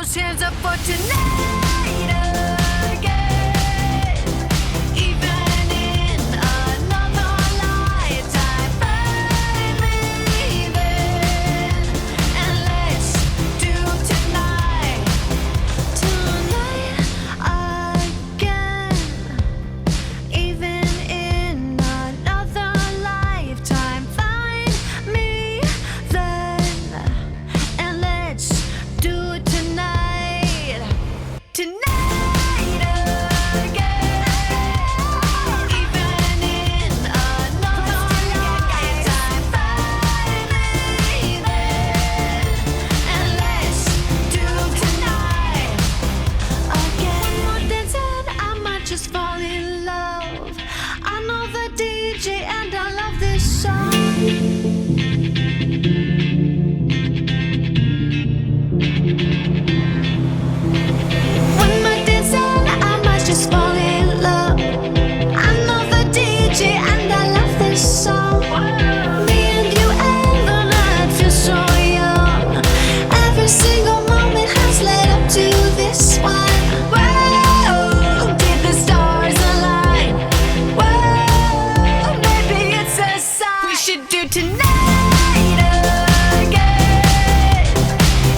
those hands up for tonight again. Even in another lifetime, find me then, and let's do tonight again. Even in another lifetime, find me then, and let's do it tonight again. Even in another lifetime, find me then, and let's do tonight again. One more dance and I might just fall in love. I know the DJ and I love this song. One more dance and I might just fall in love. I know the DJ and I love this song. Me and you and the night feel so young. Every single moment has led up to this one. Whoa, did the stars align? Whoa, maybe it's a sign. We should do tonight again.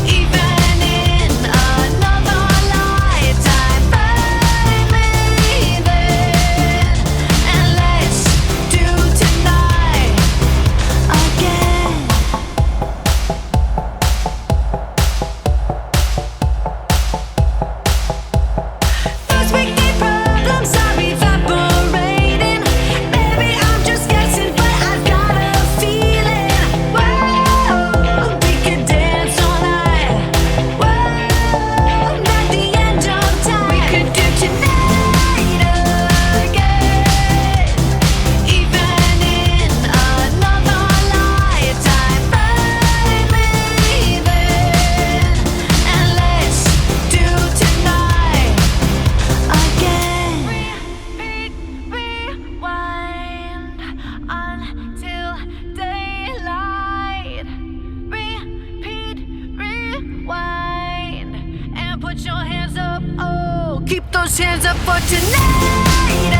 Even in another lifetime, find me then, and let's do tonight again. Those wicked problems are evaporating. Maybe I'm just guessing, but I've got a feeling. Whoa, we could dance all night. Whoa, not the end of time. We could do tonight again. Even in another lifetime, find me then, and let's do tonight again. Repeat, rewind until daylight. Repeat, rewind, and put your hands up. Oh, keep those hands up for tonight